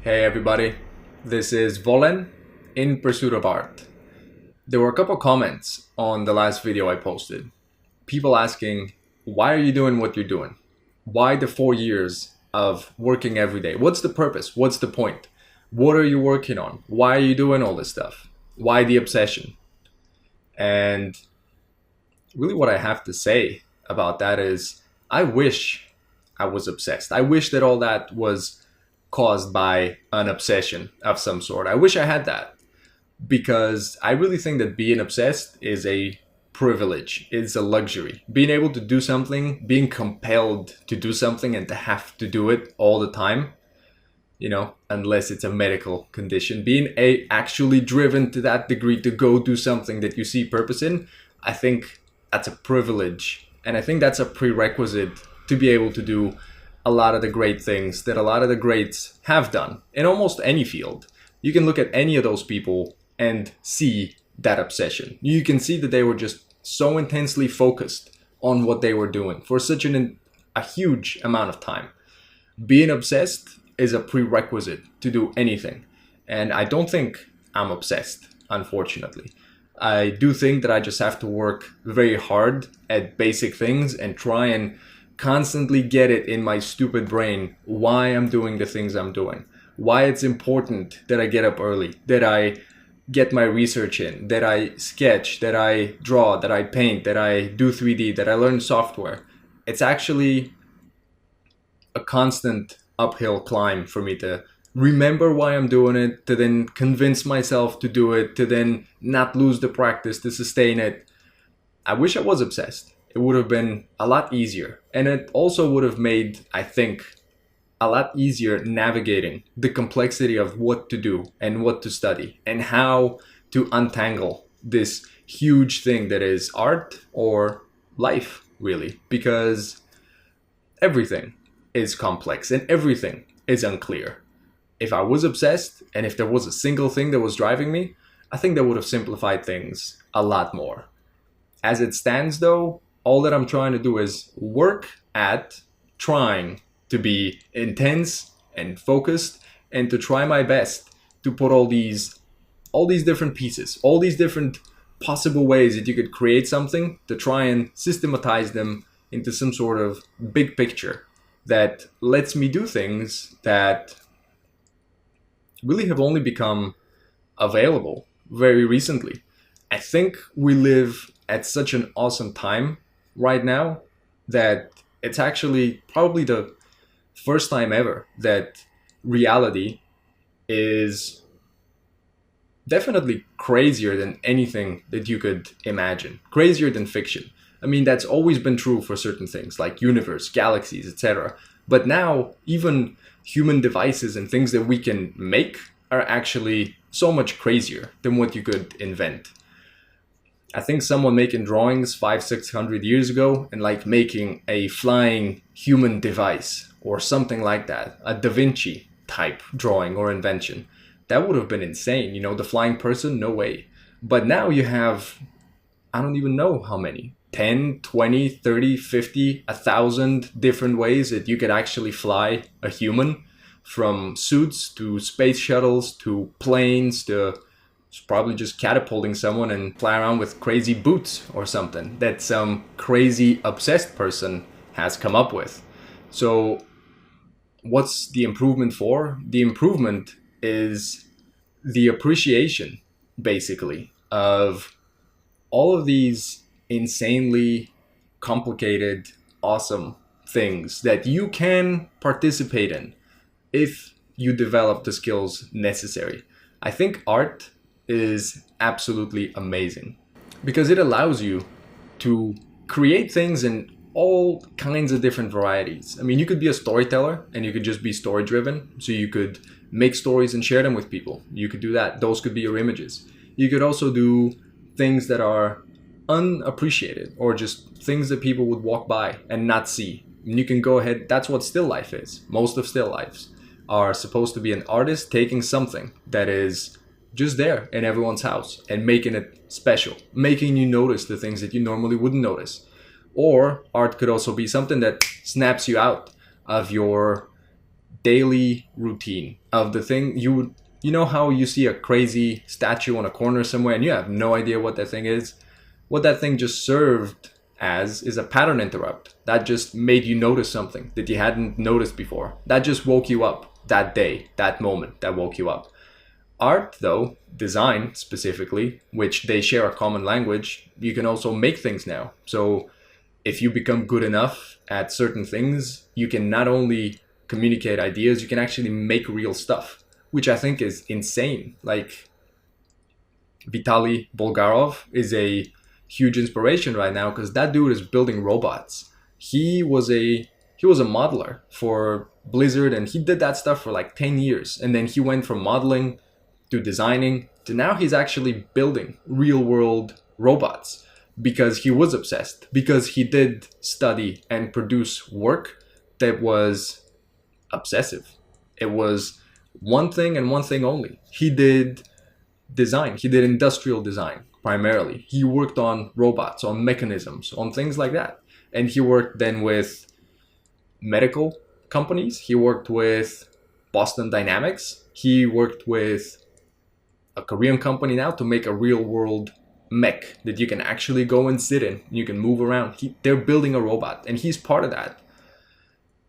Hey everybody, this is Volen in pursuit of art. There were a couple comments on the last video I posted. People asking, why are you doing what you're doing? Why the 4 years of working every day? What's the purpose? What's the point? What are you working on? Why are you doing all this stuff? Why the obsession? And really what I have to say about that is I wish I was obsessed. I wish that all that was caused by an obsession of some sort. I wish I had that because I really think that being obsessed is a privilege, it's a luxury. Being able to do something, being compelled to do something and to have to do it all the time, unless it's a medical condition, actually driven to that degree to go do something that you see purpose in, I think that's a privilege. And I think that's a prerequisite to be able to do a lot of the great things that a lot of the greats have done in almost any field. You can look at any of those people and see that obsession. You can see that they were just so intensely focused on what they were doing for such a huge amount of time. Being obsessed is a prerequisite to do anything. And I don't think I'm obsessed, unfortunately. I do think that I just have to work very hard at basic things and try and constantly get it in my stupid brain why I'm doing the things I'm doing, why it's important that I get up early, that I get my research in, that I sketch, that I draw, that I paint, that I do 3D, that I learn software. It's actually a constant uphill climb for me to remember why I'm doing it, to then convince myself to do it, to then not lose the practice, to sustain it. I wish I was obsessed. It would have been a lot easier. And it also would have made, I think, a lot easier navigating the complexity of what to do and what to study and how to untangle this huge thing that is art or life, really. Because everything is complex and everything is unclear. If I was obsessed and if there was a single thing that was driving me, I think that would have simplified things a lot more. As it stands, though, all that I'm trying to do is work at trying to be intense and focused and to try my best to put all these different pieces, all these different possible ways that you could create something, to try and systematize them into some sort of big picture that lets me do things that really have only become available very recently. I think we live at such an awesome time right now that it's actually probably the first time ever that reality is definitely crazier than anything that you could imagine, crazier than fiction. I mean, that's always been true for certain things like universe, galaxies, etc. But now even human devices and things that we can make are actually so much crazier than what you could invent. I think someone making drawings 500-600 years ago and like making a flying human device or something like that, a Da Vinci type drawing or invention, that would have been insane. The flying person, no way. But now you have, I don't even know how many, 10, 20, 30, 50, 1,000 different ways that you could actually fly a human, from suits to space shuttles to planes to probably just catapulting someone and fly around with crazy boots or something that some crazy obsessed person has come up with. So what's the improvement for? The improvement is the appreciation, basically, of all of these insanely complicated, awesome things that you can participate in if you develop the skills necessary. I think art is absolutely amazing because it allows you to create things in all kinds of different varieties. I mean, you could be a storyteller and you could just be story driven. So you could make stories and share them with people. You could do that. Those could be your images. You could also do things that are unappreciated or just things that people would walk by and not see. And you can go ahead. That's what still life is. Most of still lives are supposed to be an artist taking something that is just there in everyone's house and making it special, making you notice the things that you normally wouldn't notice. Or art could also be something that snaps you out of your daily routine of the thing you would, you know how you see a crazy statue on a corner somewhere and you have no idea what that thing is? What that thing just served as is a pattern interrupt that just made you notice something that you hadn't noticed before. That just woke you up that day, that moment that woke you up. Art, though, design specifically, which they share a common language, you can also make things now. So if you become good enough at certain things, you can not only communicate ideas, you can actually make real stuff, which I think is insane. Like Vitaly Bulgarov is a huge inspiration right now because that dude is building robots. He was a modeler for Blizzard and he did that stuff for like 10 years. And then he went from modeling to designing to now he's actually building real world robots because he was obsessed, because he did study and produce work that was obsessive. It was one thing and one thing only. He did design, he did industrial design primarily. He worked on robots, on mechanisms, on things like that. And he worked then with medical companies. He worked with Boston Dynamics. He worked with a Korean company now to make a real world mech that you can actually go and sit in. You can move around. They're building a robot and he's part of that.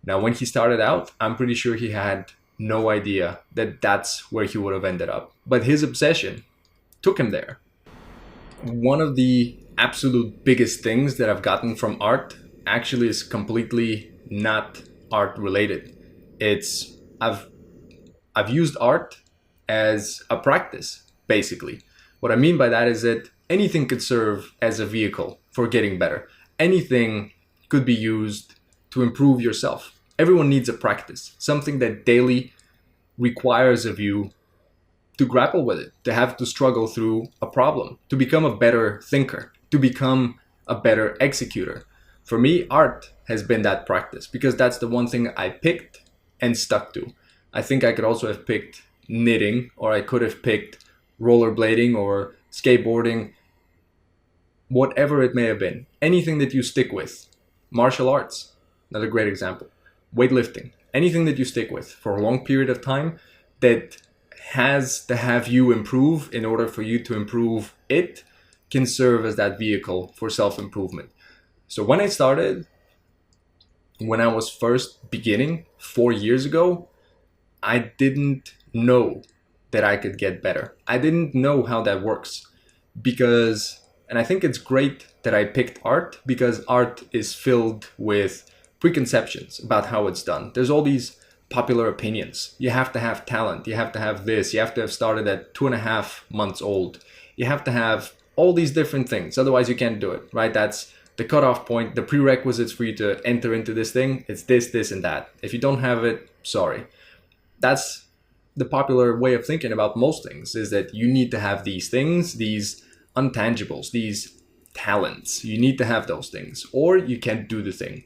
Now, when he started out, I'm pretty sure he had no idea that that's where he would have ended up. But his obsession took him there. One of the absolute biggest things that I've gotten from art actually is completely not art related. It's I've used art as a practice, basically. What I mean by that is that anything could serve as a vehicle for getting better. Anything could be used to improve yourself. Everyone needs a practice, something that daily requires of you to grapple with it, to have to struggle through a problem, to become a better thinker, to become a better executor. For me, art has been that practice because that's the one thing I picked and stuck to. I think I could also have picked knitting, or I could have picked rollerblading or skateboarding, whatever it may have been. Anything that you stick with. Martial arts, another great example. Weightlifting, anything that you stick with for a long period of time that has to have you improve in order for you to improve it can serve as that vehicle for self-improvement. So when I was first beginning 4 years ago, I didn't know that I could get better. I didn't know how that works because, and I think it's great that I picked art because art is filled with preconceptions about how it's done. There's all these popular opinions. You have to have talent. You have to have this. You have to have started at 2.5 months old. You have to have all these different things. Otherwise you can't do it, right? That's the cutoff point, the prerequisites for you to enter into this thing. It's this, and that. If you don't have it, sorry. That's the popular way of thinking about most things, is that you need to have these things, these untangibles, these talents. You need to have those things or you can't do the thing.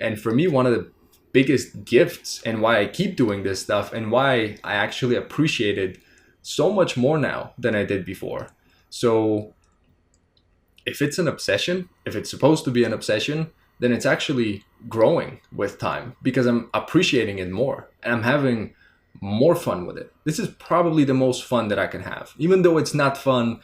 And for me, one of the biggest gifts and why I keep doing this stuff and why I actually appreciate it so much more now than I did before. So if it's an obsession, if it's supposed to be an obsession, then it's actually growing with time because I'm appreciating it more and I'm having more fun with it. This is probably the most fun that I can have, even though it's not fun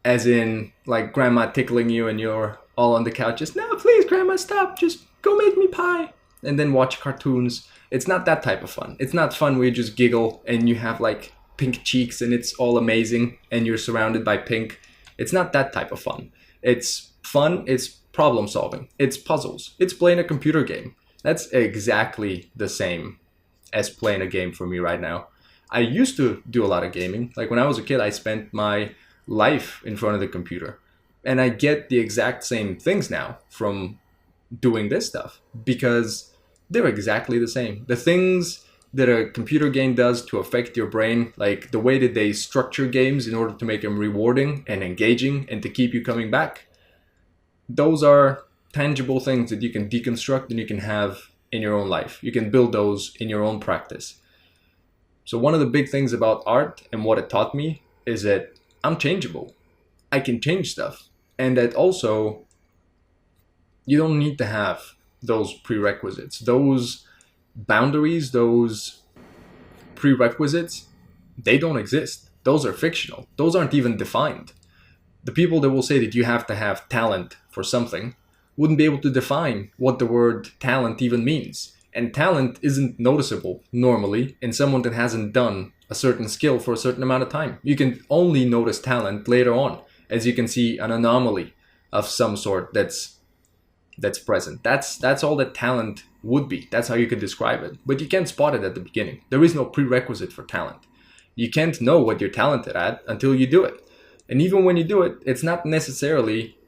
as in like grandma tickling you and you're all on the couch, just, no, please, grandma, stop, just go make me pie, and then watch cartoons. It's not that type of fun. It's not fun where you just giggle and you have like pink cheeks and it's all amazing and you're surrounded by pink. It's not that type of fun. It's fun, it's problem solving, it's puzzles, it's playing a computer game. That's exactly the same as playing a game for me right now. I used to do a lot of gaming. Like when I was a kid, I spent my life in front of the computer. And I get the exact same things now from doing this stuff because they're exactly the same. The things that a computer game does to affect your brain, like the way that they structure games in order to make them rewarding and engaging and to keep you coming back, those are tangible things that you can deconstruct and you can have in your own life. You can build those in your own practice. So one of the big things about art and what it taught me is that I'm changeable. I can change stuff. And that also, you don't need to have those prerequisites, those boundaries, those prerequisites, they don't exist. Those are fictional. Those aren't even defined. The people that will say that you have to have talent for something wouldn't be able to define what the word talent even means. And talent isn't noticeable normally in someone that hasn't done a certain skill for a certain amount of time. You can only notice talent later on, as you can see an anomaly of some sort that's present. That's all that talent would be. That's how you could describe it. But you can't spot it at the beginning. There is no prerequisite for talent. You can't know what you're talented at until you do it. And even when you do it, it's not necessarily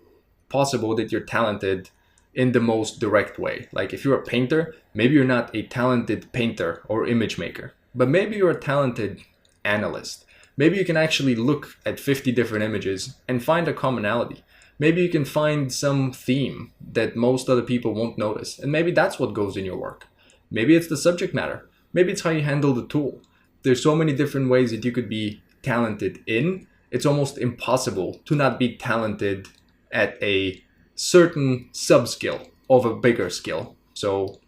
possible that you're talented in the most direct way. Like if you're a painter, maybe you're not a talented painter or image maker, but maybe you're a talented analyst. Maybe you can actually look at 50 different images and find a commonality. Maybe you can find some theme that most other people won't notice. And maybe that's what goes in your work. Maybe it's the subject matter. Maybe it's how you handle the tool. There's so many different ways that you could be talented in. It's almost impossible to not be talented at a certain sub-skill of a bigger skill. So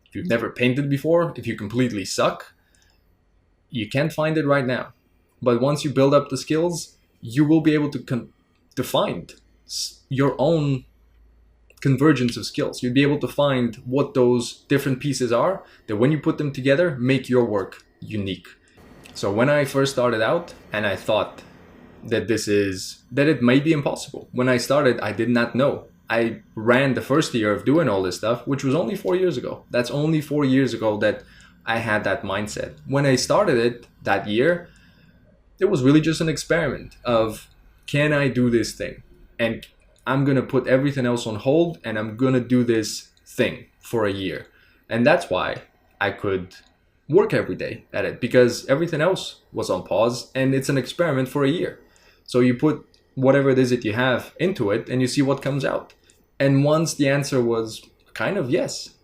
if you've never painted before, if you completely suck, you can't find it right now. But once you build up the skills, you will be able to find your own convergence of skills. You'd be able to find what those different pieces are that when you put them together, make your work unique. So when I first started out and I thought that it might be impossible. When I started, I did not know. I ran the first year of doing all this stuff, which was only 4 years ago. That's only 4 years ago that I had that mindset. When I started it that year, it was really just an experiment of, can I do this thing? And I'm going to put everything else on hold and I'm going to do this thing for a year. And that's why I could work every day at it, because everything else was on pause and it's an experiment for a year. So you put whatever it is that you have into it and you see what comes out. And once the answer was kind of yes,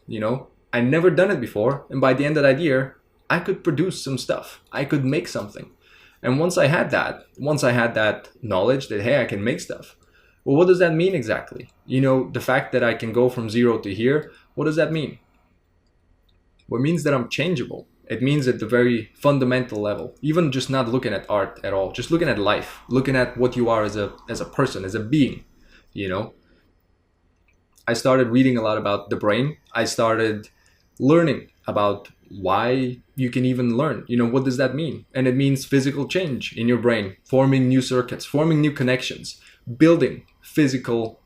I'd never done it before. And by the end of that year, I could produce some stuff. I could make something. And once I had that knowledge that, hey, I can make stuff. Well, what does that mean exactly? The fact that I can go from 0 to here, what does that mean? Well, it means that I'm changeable. It means at the very fundamental level, even just not looking at art at all, just looking at life, looking at what you are as a person, as a being, I started reading a lot about the brain. I started learning about why you can even learn. What does that mean? And it means physical change in your brain, forming new circuits, forming new connections, building physical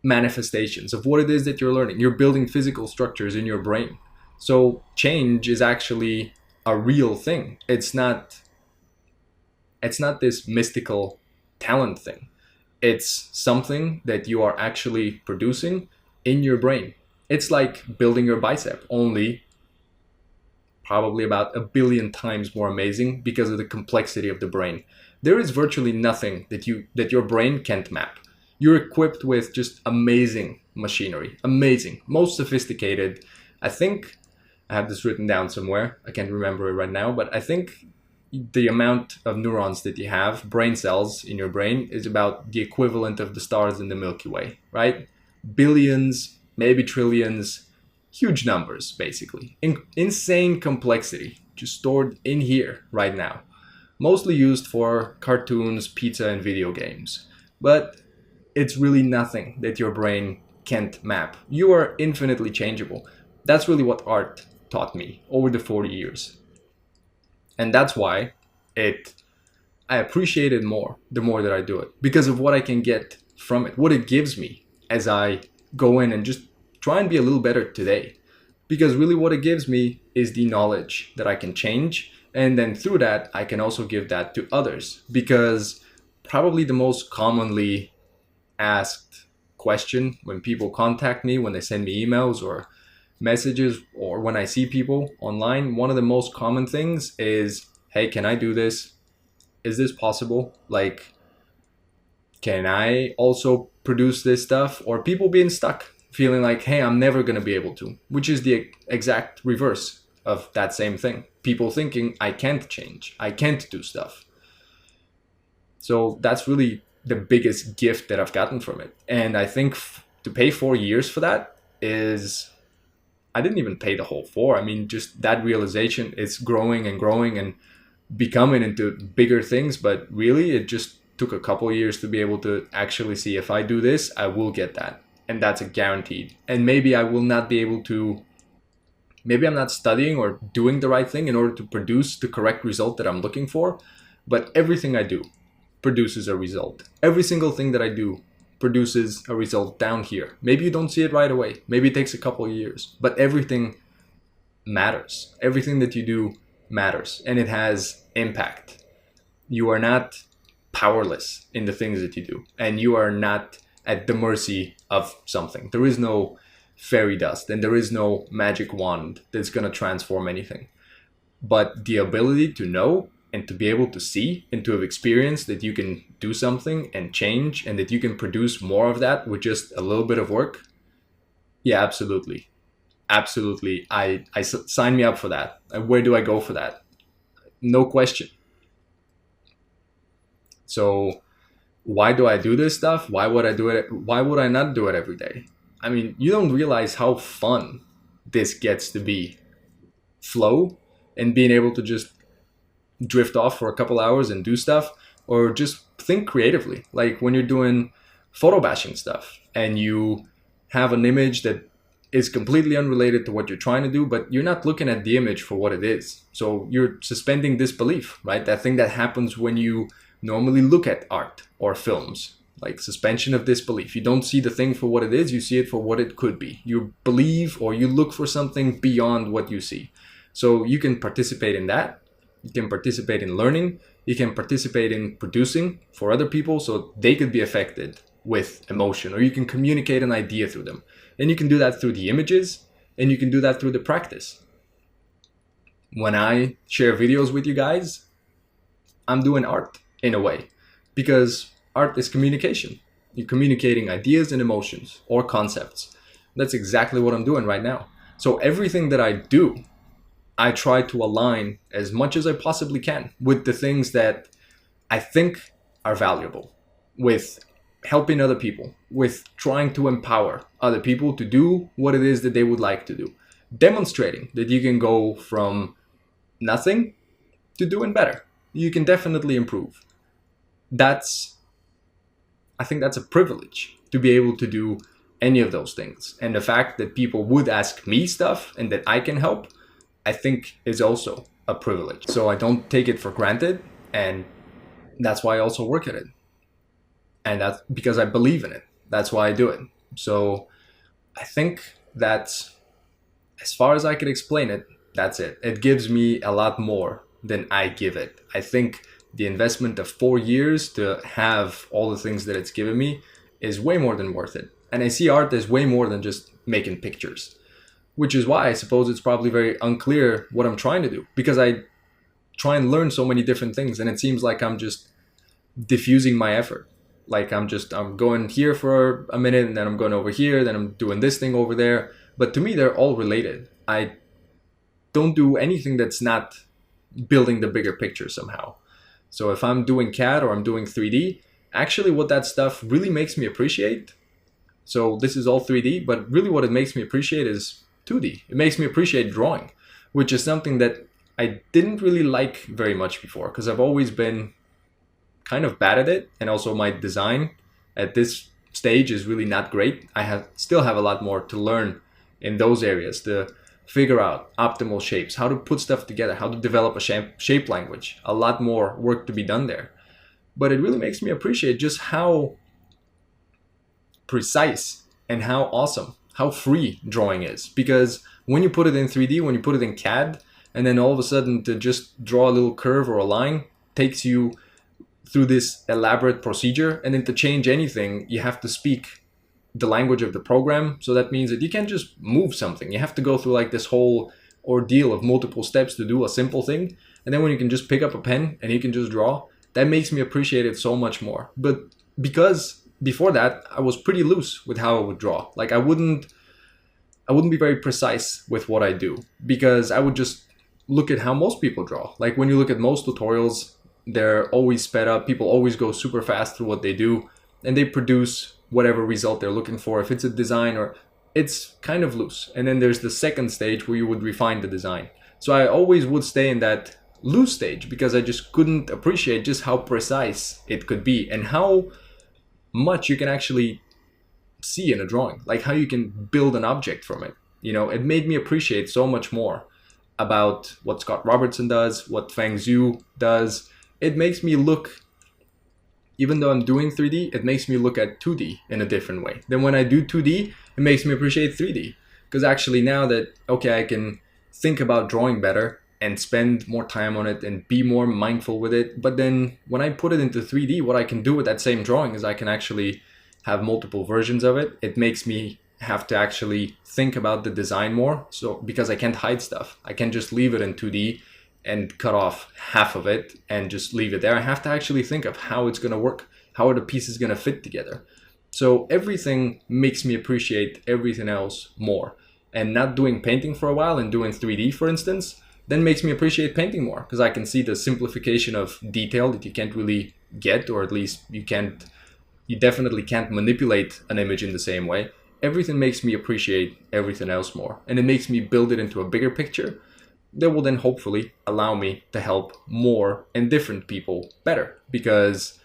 manifestations of what it is that you're learning. You're building physical structures in your brain. So change is actually a real thing. It's not this mystical talent thing. It's something that you are actually producing in your brain. It's like building your bicep, only probably about 1 billion times more amazing because of the complexity of the brain. There is virtually nothing that your brain can't map. You're equipped with just amazing machinery, amazing, most sophisticated. I think I have this written down somewhere. I can't remember it right now, but I think the amount of neurons that you have, brain cells in your brain, is about the equivalent of the stars in the Milky Way, right? Billions, maybe trillions, huge numbers, basically. Insane complexity, just stored in here right now. Mostly used for cartoons, pizza, and video games. But it's really nothing that your brain can't map. You are infinitely changeable. That's really what art taught me over the 40 years. And that's why I appreciate it more the more that I do it, because of what I can get from it, what it gives me as I go in and just try and be a little better today. Because really what it gives me is the knowledge that I can change. And then through that, I can also give that to others. Because probably the most commonly asked question when people contact me, when they send me emails or messages, or when I see people online, one of the most common things is, hey, can I do this? Is this possible? Like, can I also produce this stuff? Or people being stuck, feeling like, hey, I'm never going to be able to, which is the exact reverse of that same thing. People thinking, I can't change, I can't do stuff. So that's really the biggest gift that I've gotten from it. And I think to pay 4 years for that is I didn't even pay the whole 4. I mean, just that realization is growing and growing and becoming into bigger things. But really, it just took a couple of years to be able to actually see, if I do this, I will get that. And that's a guaranteed. And maybe I will not be able to, maybe I'm not studying or doing the right thing in order to produce the correct result that I'm looking for. But everything I do produces a result. Every single thing that I do produces a result down here. Maybe you don't see it right away. Maybe it takes a couple of years. But everything matters. Everything that you do matters. And it has impact. You are not powerless in the things that you do. And you are not at the mercy of something. There is no fairy dust and there is no magic wand that's going to transform anything. But the ability to know and to be able to see and to have experienced that you can do something and change and that you can produce more of that with just a little bit of work. Yeah, absolutely. Absolutely. Sign me up for that. And where do I go for that? No question. So why do I do this stuff? Why would I do it? Why would I not do it every day? I mean, you don't realize how fun this gets to be. Flow and being able to just drift off for a couple hours and do stuff, or just think creatively. Like when you're doing photo bashing stuff and you have an image that is completely unrelated to what you're trying to do, but you're not looking at the image for what it is. So you're suspending disbelief, right? That thing that happens when you normally look at art or films, like suspension of disbelief. You don't see the thing for what it is, you see it for what it could be. You believe or you look for something beyond what you see. So you can participate in that. You can participate in learning. You can participate in producing for other people so they could be affected with emotion, or you can communicate an idea through them. And you can do that through the images, and you can do that through the practice. When I share videos with you guys, I'm doing art in a way, because art is communication. You're communicating ideas and emotions or concepts. That's exactly what I'm doing right now. So everything that I do, I try to align as much as I possibly can with the things that I think are valuable, with helping other people, with trying to empower other people to do what it is that they would like to do, demonstrating that you can go from nothing to doing better. You can definitely improve. I think that's a privilege to be able to do any of those things. And the fact that people would ask me stuff and that I can help, I think is also a privilege. So I don't take it for granted, and that's why I also work at it. And that's because I believe in it. That's why I do it. So I think that's, as far as I could explain it, that's it. It gives me a lot more than I give it. I think the investment of 4 years to have all the things that it's given me is way more than worth it. And I see art as way more than just making pictures. Which is why I suppose it's probably very unclear what I'm trying to do, because I try and learn so many different things and it seems like I'm just diffusing my effort. Like I'm going here for a minute and then I'm going over here, then I'm doing this thing over there. But to me, they're all related. I don't do anything that's not building the bigger picture somehow. So if I'm doing CAD or I'm doing 3D, actually what that stuff really makes me appreciate. So this is all 3D, but really what it makes me appreciate is 2D. It makes me appreciate drawing, which is something that I didn't really like very much before, because I've always been kind of bad at it. And also my design at this stage is really not great. I still have a lot more to learn in those areas, to figure out optimal shapes, how to put stuff together, how to develop a shape language. A lot more work to be done there. But it really makes me appreciate just how precise and how awesome, how free drawing is. Because when you put it in 3D, when you put it in CAD, and then all of a sudden to just draw a little curve or a line takes you through this elaborate procedure, and then to change anything, you have to speak the language of the program. So that means that you can't just move something. You have to go through like this whole ordeal of multiple steps to do a simple thing. And then when you can just pick up a pen and you can just draw, that makes me appreciate it so much more. But because before that, I was pretty loose with how I would draw. Like I wouldn't be very precise with what I do, because I would just look at how most people draw. Like when you look at most tutorials, they're always sped up. People always go super fast through what they do, and they produce whatever result they're looking for. If it's a design or it's kind of loose. And then there's the second stage where you would refine the design. So I always would stay in that loose stage because I just couldn't appreciate just how precise it could be and how much you can actually see in a drawing, like how you can build an object from it. You know, it made me appreciate so much more about what Scott Robertson does, what Feng Zhu does. It makes me look, even though I'm doing 3D, it makes me look at 2D in a different way. Then when I do 2D, it makes me appreciate 3D. Because actually now that, okay, I can think about drawing better and spend more time on it and be more mindful with it. But then when I put it into 3D, what I can do with that same drawing is I can actually have multiple versions of it. It makes me have to actually think about the design more. So because I can't hide stuff, I can't just leave it in 2D and cut off half of it and just leave it there. I have to actually think of how it's going to work. How are the pieces going to fit together? So everything makes me appreciate everything else more. And not doing painting for a while and doing 3D, for instance, then makes me appreciate painting more because I can see the simplification of detail that you can't really get, or at least you definitely can't manipulate an image in the same way. Everything makes me appreciate everything else more. And it makes me build it into a bigger picture that will then hopefully allow me to help more and different people better, because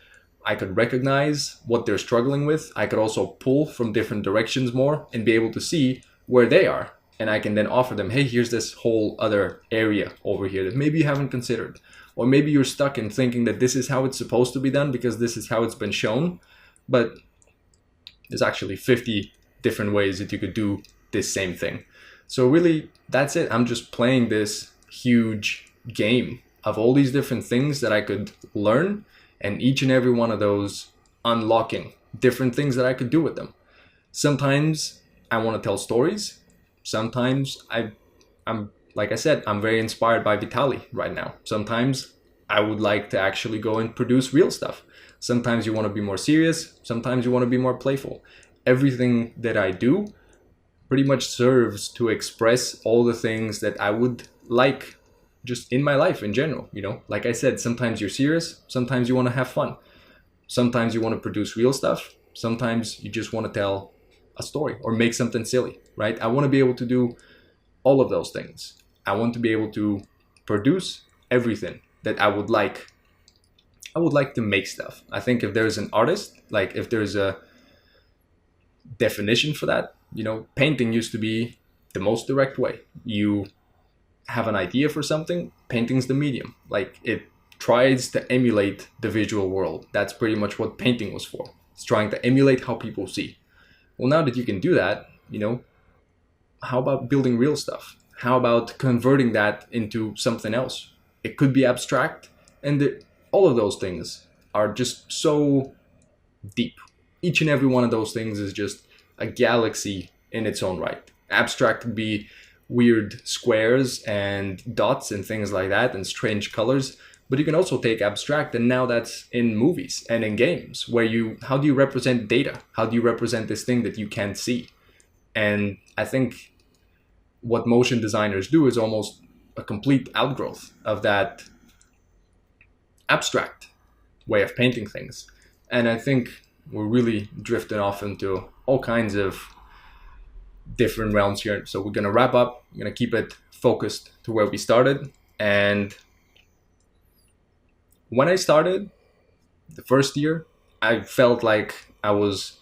I could recognize what they're struggling with. I could also pull from different directions more and be able to see where they are. And I can then offer them, hey, here's this whole other area over here that maybe you haven't considered. Or maybe you're stuck in thinking that this is how it's supposed to be done because this is how it's been shown. But there's actually 50 different ways that you could do this same thing. So really, that's it. I'm just playing this huge game of all these different things that I could learn, and each and every one of those unlocking different things that I could do with them. Sometimes I want to tell stories. Sometimes I'm like I said, I'm very inspired by Vitaly right now. Sometimes I would like to actually go and produce real stuff. Sometimes you want to be more serious. Sometimes you want to be more playful. Everything that I do pretty much serves to express all the things that I would like just in my life in general. You know, like I said, sometimes you're serious. Sometimes you want to have fun. Sometimes you want to produce real stuff. Sometimes you just want to tell a story or make something silly, right? I want to be able to do all of those things. I want to be able to produce everything that I would like. I would like to make stuff. I think if there's an artist, like if there's a definition for that, you know, painting used to be the most direct way. You have an idea for something, painting's the medium. Like it tries to emulate the visual world. That's pretty much what painting was for. It's trying to emulate how people see. Well, now that you can do that, you know, how about building real stuff? How about converting that into something else? It could be abstract, and all of those things are just so deep. Each and every one of those things is just a galaxy in its own right. Abstract could be weird squares and dots and things like that and strange colors, but you can also take abstract, and now that's in movies and in games where how do you represent data? How do you represent this thing that you can't see? And I think what motion designers do is almost a complete outgrowth of that abstract way of painting things. And I think we're really drifting off into all kinds of different realms here. So we're going to wrap up. We're going to keep it focused to where we started. And when I started the first year, I felt like I was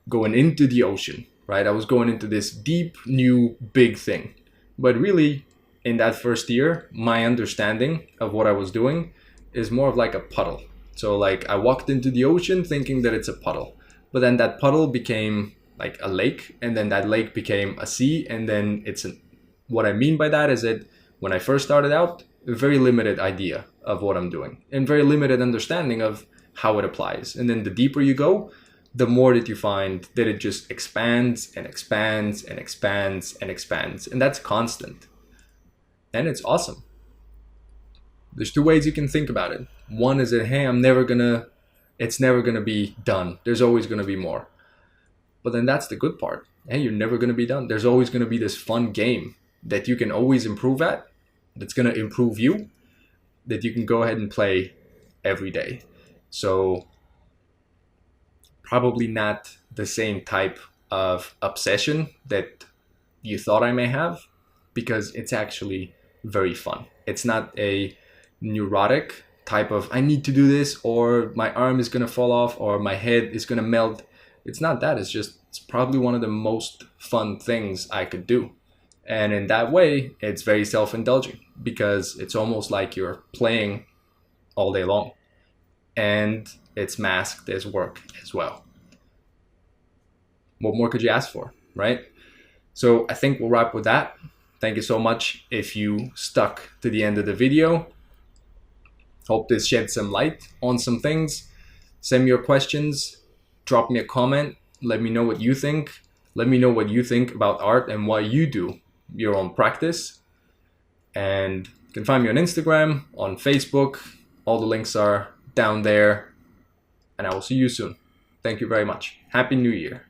going into the ocean, right? I was going into this deep, new, big thing. But really, in that first year, my understanding of what I was doing is more of like a puddle. So like I walked into the ocean thinking that it's a puddle, but then that puddle became like a lake, and then that lake became a sea, and then what I mean by that is that when I first started out, a very limited idea of what I'm doing and very limited understanding of how it applies. And then the deeper you go, the more that you find that it just expands and expands and expands and expands. And that's constant. And it's awesome. There's two ways you can think about it. One is that, hey, it's never gonna be done. There's always gonna be more. But then that's the good part. Hey, you're never gonna be done. There's always gonna be this fun game that you can always improve at, that's gonna improve you, that you can go ahead and play every day. So probably not the same type of obsession that you thought I may have, because it's actually very fun. It's not a neurotic type of I need to do this, or my arm is gonna fall off, or my head is gonna melt. It's not that. It's probably one of the most fun things I could do. And in that way, it's very self-indulging, because it's almost like you're playing all day long. And it's masked as work as well. What more could you ask for, right? So I think we'll wrap with that. Thank you so much if you stuck to the end of the video. Hope this shed some light on some things. Send me your questions, drop me a comment, let me know what you think. Let me know what you think about art and why you do your own practice. And you can find me on Instagram, on Facebook. All the links are down there. And I will see you soon. Thank you very much. Happy New Year.